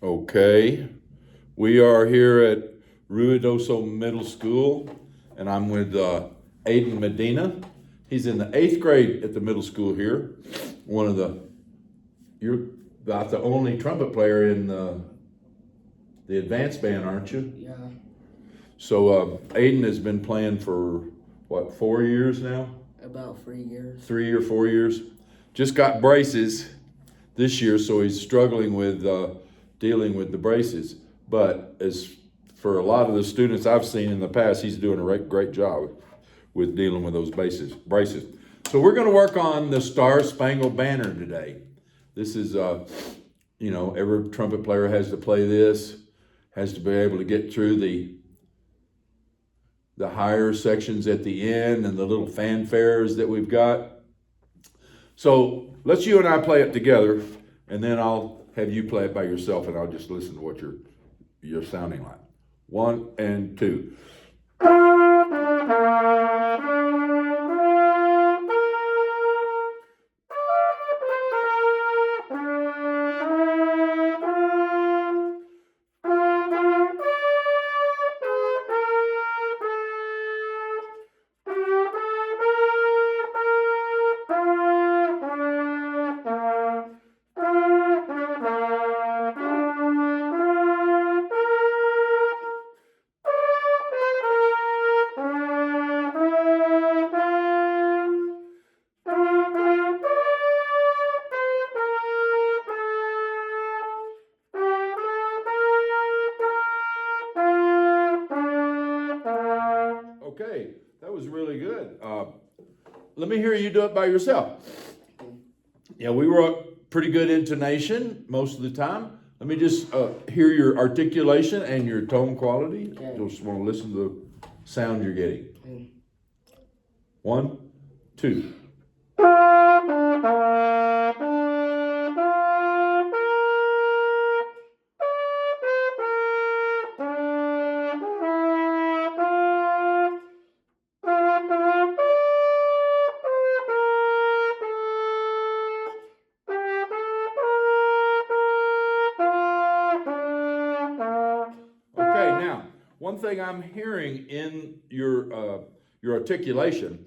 Okay, we are here at Ruidoso Middle School, and I'm with Aiden Medina. He's in the 8th grade at the middle school here. You're about the only trumpet player in the advanced band, aren't you? Yeah, So Aiden has been playing for what, 4 years now? about 3 years. 3 or 4 years. Just got braces this year, so he's struggling with dealing with the braces. But as for a lot of the students I've seen in the past, he's doing a great job with dealing with those braces. So we're going to work on the Star Spangled Banner today. This is, every trumpet player has to play this, has to be able to get through the higher sections at the end and the little fanfares that we've got. So let's you and I play it together, and then I'll have you play it by yourself, and I'll just listen to what you're sounding like. 1 and 2. Okay, that was really good. Let me hear you do it by yourself. Yeah, we wrote pretty good intonation most of the time. Let me just hear your articulation and your tone quality. Okay. Just want to listen to the sound you're getting. Okay. 1, 2. Okay, now, one thing I'm hearing in your articulation,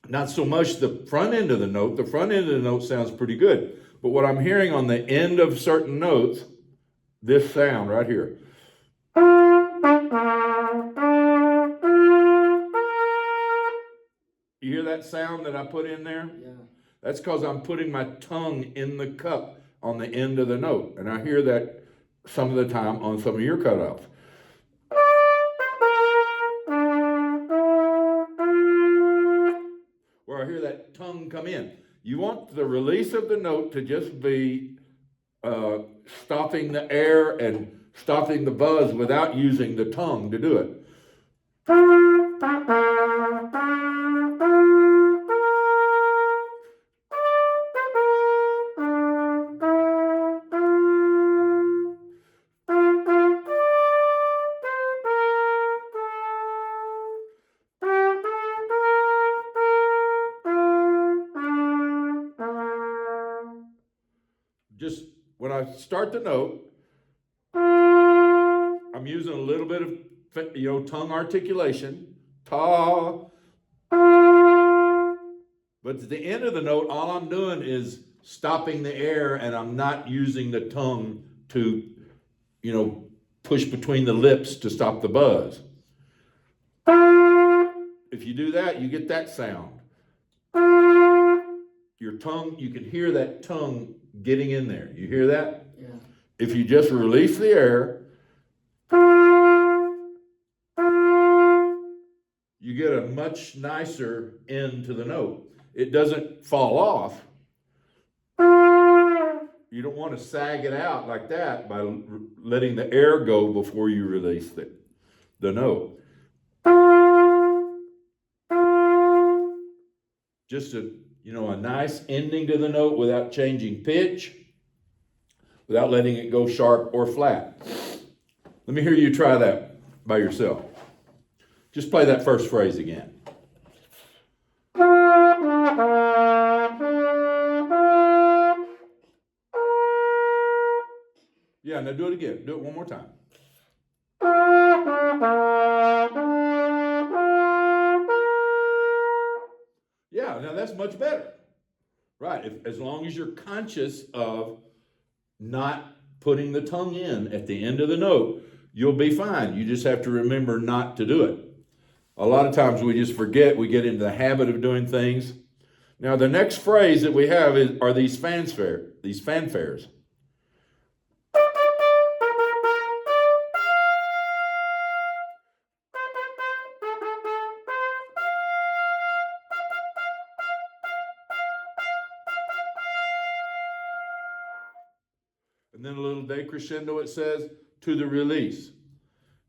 not so much the front end of the note. The front end of the note sounds pretty good. But what I'm hearing on the end of certain notes, this sound right here. You hear that sound that I put in there? Yeah. That's because I'm putting my tongue in the cup on the end of the note. And I hear that some of the time on some of your cutoffs. Where I hear that tongue come in. You want the release of the note to just be stopping the air and stopping the buzz without using the tongue to do it. Just when I start the note, I'm using a little bit of tongue articulation, ta. But at the end of the note, all I'm doing is stopping the air, and I'm not using the tongue to, push between the lips to stop the buzz. If you do that, you get that sound. Your tongue, you can hear that tongue getting in there. You hear that? Yeah. If you just release the air, you get a much nicer end to the note. It doesn't fall off. You don't want to sag it out like that by letting the air go before you release the note. Just a nice ending to the note without changing pitch, without letting it go sharp or flat. Let me hear you try that by yourself. Just play that first phrase again. Yeah, now do it again. Do it one more time. Yeah, now that's much better. Right, as long as you're conscious of not putting the tongue in at the end of the note, you'll be fine. You just have to remember not to do it. A lot of times we just forget, we get into the habit of doing things. Now, the next phrase that we have are these fanfares. And then a little decrescendo, it says, to the release.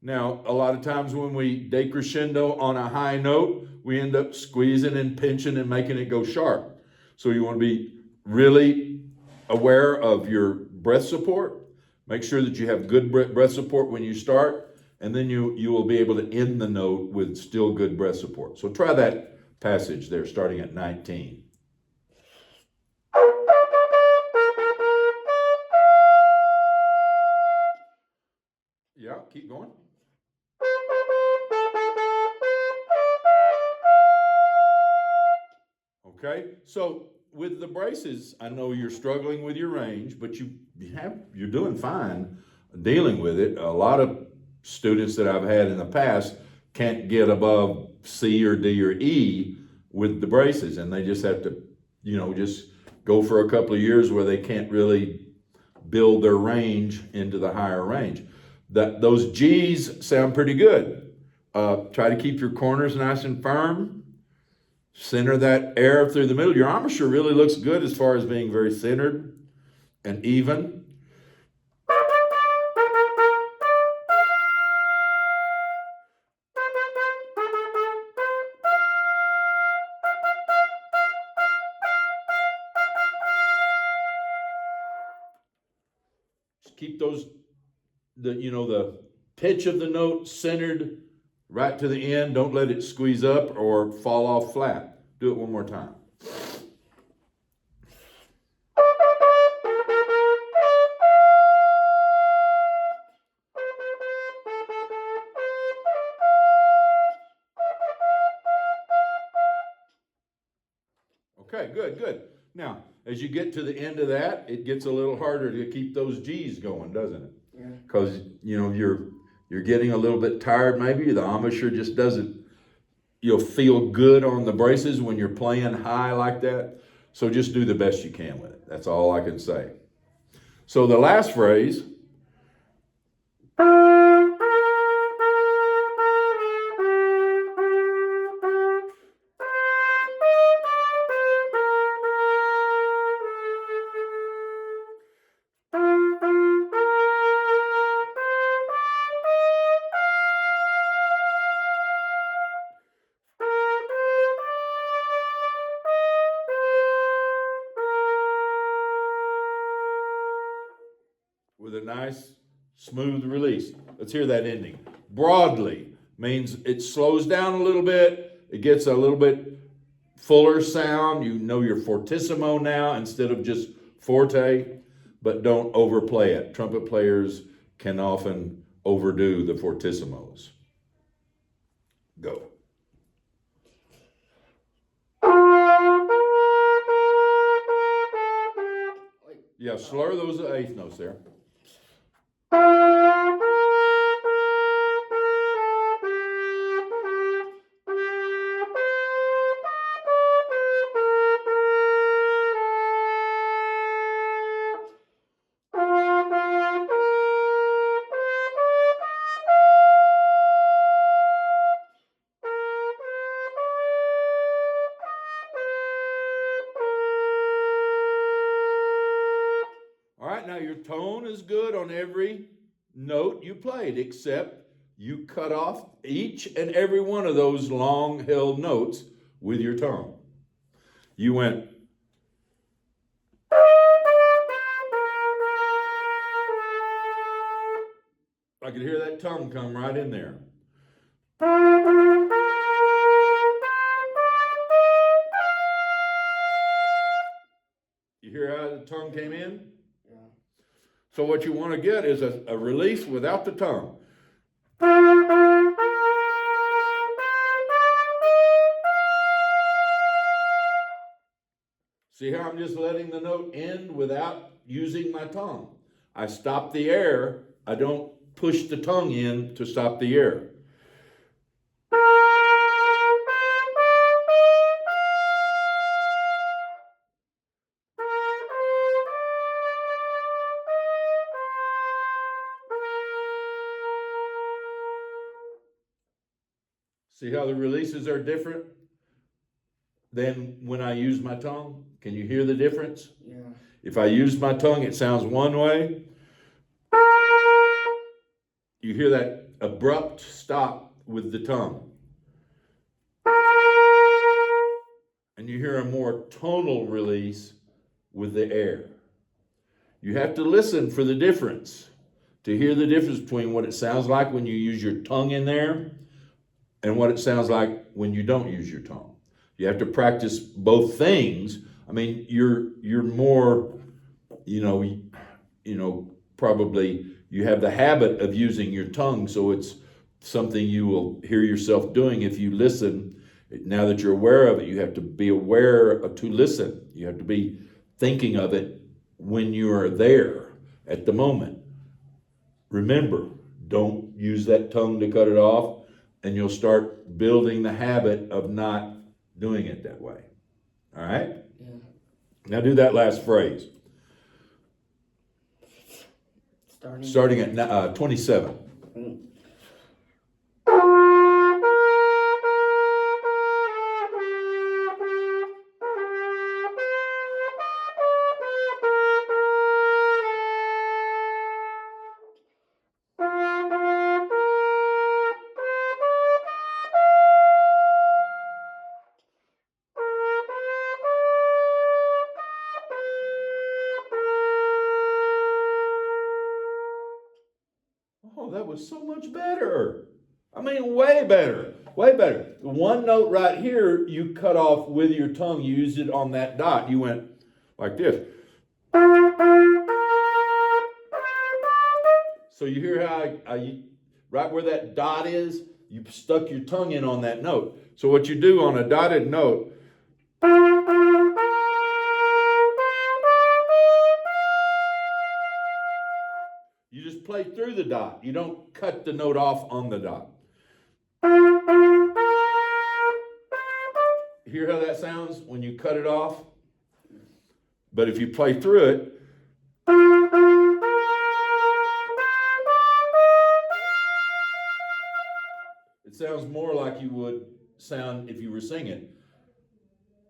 Now, a lot of times when we decrescendo on a high note, we end up squeezing and pinching and making it go sharp. So you want to be really aware of your breath support. Make sure that you have good breath support when you start, and then you will be able to end the note with still good breath support. So try that passage there, starting at 19. Yeah, keep going. Okay, so with the braces, I know you're struggling with your range, but you're doing fine dealing with it. A lot of students that I've had in the past can't get above C or D or E with the braces, and they just have to, just go for a couple of years where they can't really build their range into the higher range. Those G's sound pretty good. Try to keep your corners nice and firm. Center that air through the middle. Your embouchure really looks good as far as being very centered and even. Just keep the pitch of the note centered right to the end. Don't let it squeeze up or fall off flat. Do it one more time. Okay, good. Now, as you get to the end of that, it gets a little harder to keep those G's going, doesn't it? Yeah. Because you're getting a little bit tired. Maybe the embouchure just doesn't. You'll feel good on the braces when you're playing high like that. So just do the best you can with it. That's all I can say. So the last phrase. With a nice, smooth release. Let's hear that ending. Broadly means it slows down a little bit. It gets a little bit fuller sound. You know your fortissimo now instead of just forte, but don't overplay it. Trumpet players can often overdo the fortissimos. Go. Yeah, slur those eighth notes there. All right, now your tone is good on every note you played, except you cut off each and every one of those long held notes with your tongue. You went. I could hear that tongue come right in there. You hear how the tongue came in? Yeah. So what you want to get is a release without the tongue. See how I'm just letting the note end without using my tongue. I stop the air. I don't push the tongue in to stop the air. See how the releases are different than when I use my tongue? Can you hear the difference? Yeah. If I use my tongue, it sounds one way. You hear that abrupt stop with the tongue. And you hear a more tonal release with the air. You have to listen for the difference, to hear the difference between what it sounds like when you use your tongue in there and what it sounds like when you don't use your tongue. You have to practice both things. I mean, you're more, probably you have the habit of using your tongue, so it's something you will hear yourself doing if you listen. Now that you're aware of it, you have to be aware to listen. You have to be thinking of it when you are there at the moment. Remember, don't use that tongue to cut it off, and you'll start building the habit of not doing it that way. All right? Yeah. Now do that last phrase. Starting at 27. Oh, that was so much better. I mean, way better. Way better. The one note right here, you cut off with your tongue. You used it on that dot. You went like this. So you hear how right where that dot is, you stuck your tongue in on that note. So what you do on a dotted note, you just play through the dot. You don't cut the note off on the dot. Hear how that sounds when you cut it off? But if you play through it, it sounds more like you would sound if you were singing.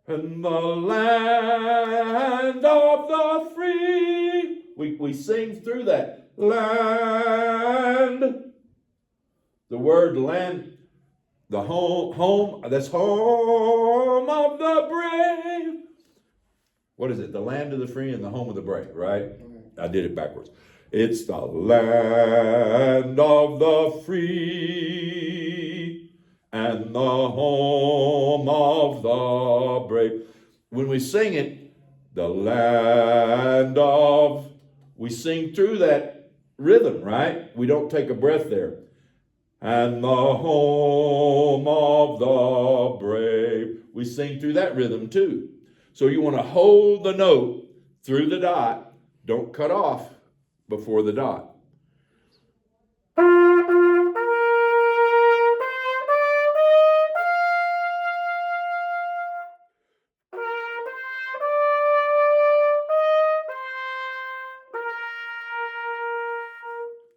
In the land of the free. We sing through that. Land. The word land, the home, that's home of the brave. What is it? The land of the free and the home of the brave, right? I did it backwards. It's the land of the free and the home of the brave. When we sing it, the land of, we sing through that rhythm, right? We don't take a breath there. And the home of the brave. We sing through that rhythm too. So you want to hold the note through the dot. Don't cut off before the dot.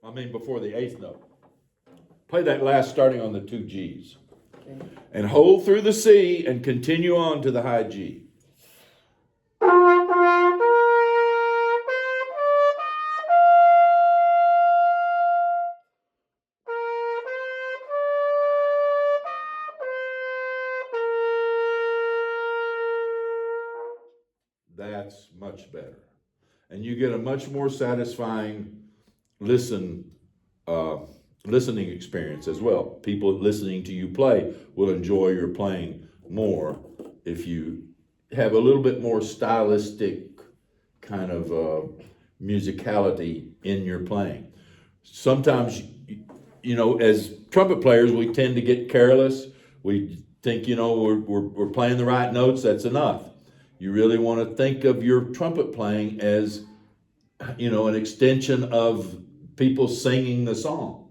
I mean before the eighth note. Play that last starting on the two G's. Okay. And hold through the C and continue on to the high G. That's much better. And you get a much more satisfying listening experience as well. People listening to you play will enjoy your playing more if you have a little bit more stylistic kind of musicality in your playing. Sometimes, as trumpet players, we tend to get careless. We think, we're playing the right notes, that's enough. You really want to think of your trumpet playing as, an extension of people singing the song.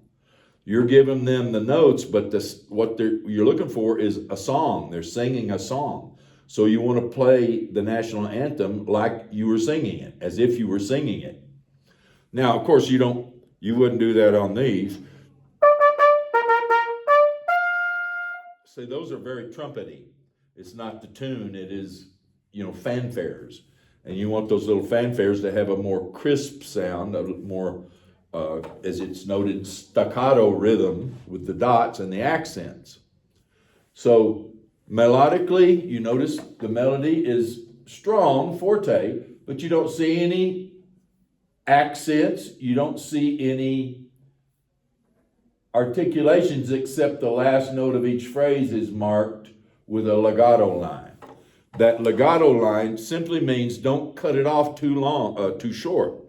You're giving them the notes, but what you're looking for is a song. They're singing a song. So you want to play the national anthem like you were singing it, as if you were singing it. Now, of course, you wouldn't do that on these. See, those are very trumpety. It's not the tune, it is, fanfares. And you want those little fanfares to have a more crisp sound, a more, as it's noted, staccato rhythm with the dots and the accents. So melodically, you notice the melody is strong, forte, but you don't see any accents, you don't see any articulations except the last note of each phrase is marked with a legato line. That legato line simply means don't cut it off too short.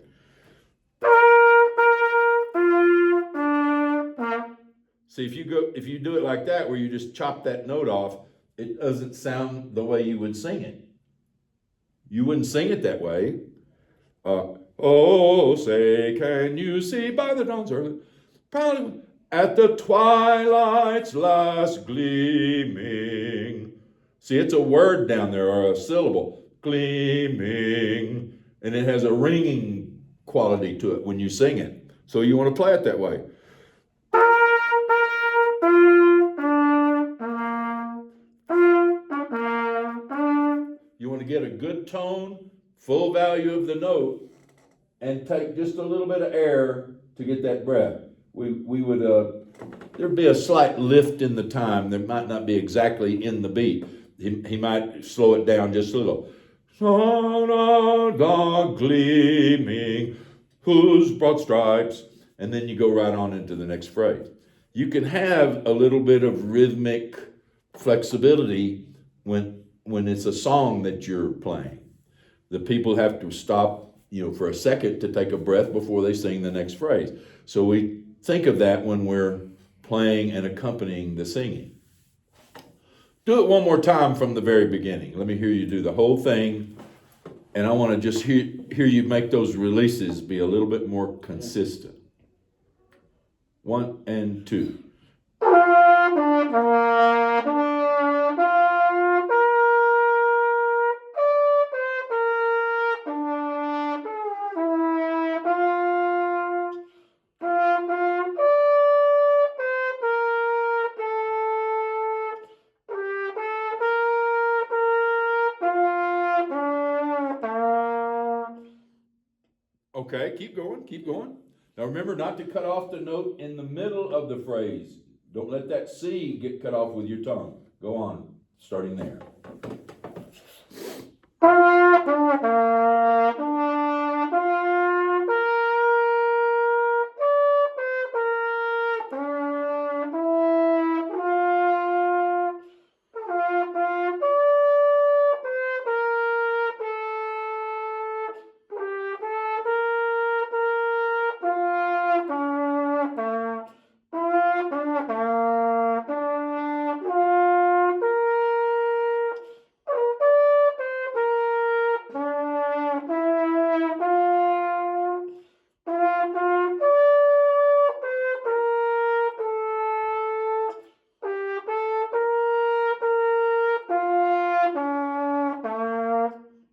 See, if you do it like that, where you just chop that note off, it doesn't sound the way you would sing it. You wouldn't sing it that way. Oh, say, can you see by the dawn's early, probably at the twilight's last gleaming. See, it's a word down there, or a syllable, gleaming, and it has a ringing quality to it when you sing it. So you want to play it that way. You want to get a good tone, full value of the note, and take just a little bit of air to get that breath. There'd be a slight lift in the time. There might not be exactly in the beat. He might slow it down just a little. Son of the gleaming, whose broad stripes, and then you go right on into the next phrase. You can have a little bit of rhythmic flexibility when it's a song that you're playing. The people have to stop, for a second to take a breath before they sing the next phrase. So we think of that when we're playing and accompanying the singing. Do it one more time from the very beginning. Let me hear you do the whole thing. And I want to just hear you make those releases be a little bit more consistent. 1 and 2. Okay, keep going, keep going. Now remember not to cut off the note in the middle of the phrase. Don't let that C get cut off with your tongue. Go on, starting there.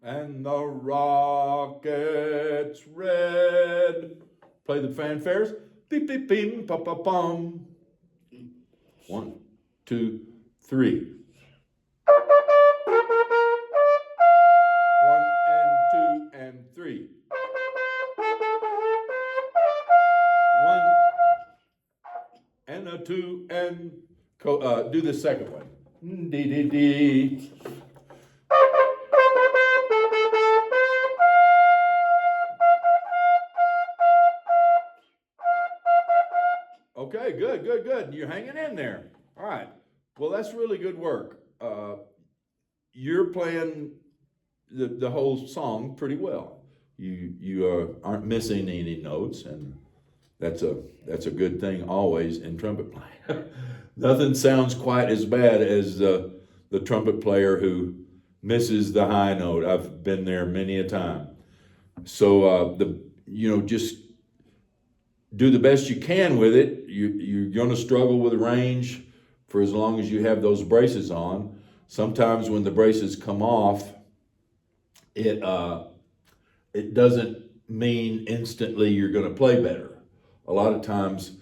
And the rocket's red. Play the fanfares. Beep, beep, beep, pa, pa, pum. 1, 2, 3. 1 and 2 and 3. 1 and a 2 and do the second one. Dee dee dee. Okay, good, good, good. You're hanging in there. All right. Well, that's really good work. You're playing the whole song pretty well. you aren't missing any notes, and that's a good thing always in trumpet playing. Nothing sounds quite as bad as the trumpet player who misses the high note. I've been there many a time. So just do the best you can with it. You're going to struggle with range for as long as you have those braces on. Sometimes when the braces come off, it doesn't mean instantly you're going to play better. A lot of times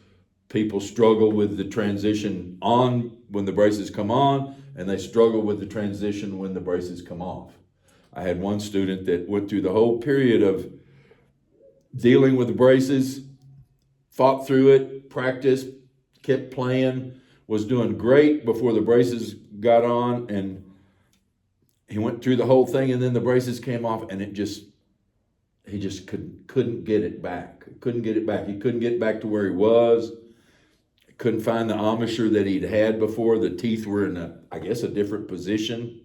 people struggle with the transition on when the braces come on, and they struggle with the transition when the braces come off. I had one student that went through the whole period of dealing with the braces, fought through it, practiced, kept playing, was doing great before the braces got on, and he went through the whole thing, and then the braces came off, and he just couldn't get it back. Couldn't get it back. He couldn't get back to where he was. Couldn't find the embouchure that he'd had before. The teeth were in a different position.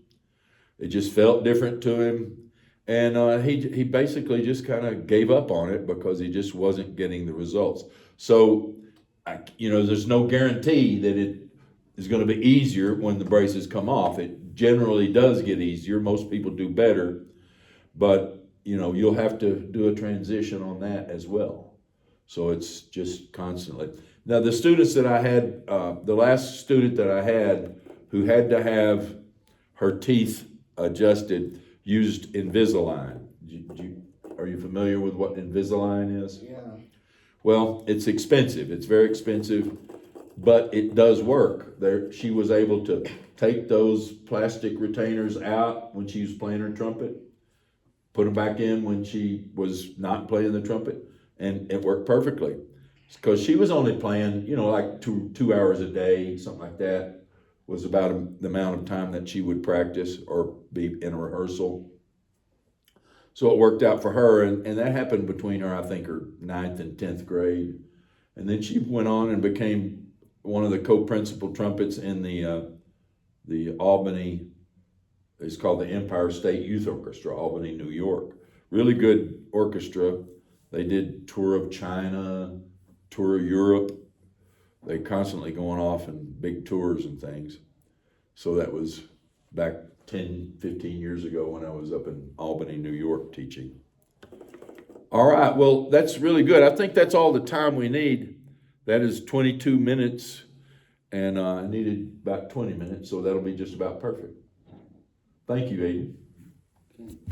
It just felt different to him. And he basically just kind of gave up on it because he just wasn't getting the results. So, there's no guarantee that it is going to be easier when the braces come off. It generally does get easier. Most people do better. But, you'll have to do a transition on that as well. So it's just constantly. Now, the students that I had, the last student that I had who had to have her teeth adjusted used Invisalign. Are you familiar with what Invisalign is? Yeah. Well, it's expensive. It's very expensive, but it does work. She was able to take those plastic retainers out when she was playing her trumpet, put them back in when she was not playing the trumpet, and it worked perfectly. Because she was only playing, like two hours a day, something like that, was about the amount of time that she would practice or be in a rehearsal. So it worked out for her, and that happened between her, I think, her 9th and 10th grade. And then she went on and became one of the co-principal trumpets in the Albany, it's called the Empire State Youth Orchestra, Albany, New York. Really good orchestra. They did tour of China, tour of Europe. They constantly going off in big tours and things. So that was back 10, 15 years ago when I was up in Albany, New York teaching. All right, well, that's really good. I think that's all the time we need. That is 22 minutes, and I needed about 20 minutes, so that'll be just about perfect. Thank you, Aiden.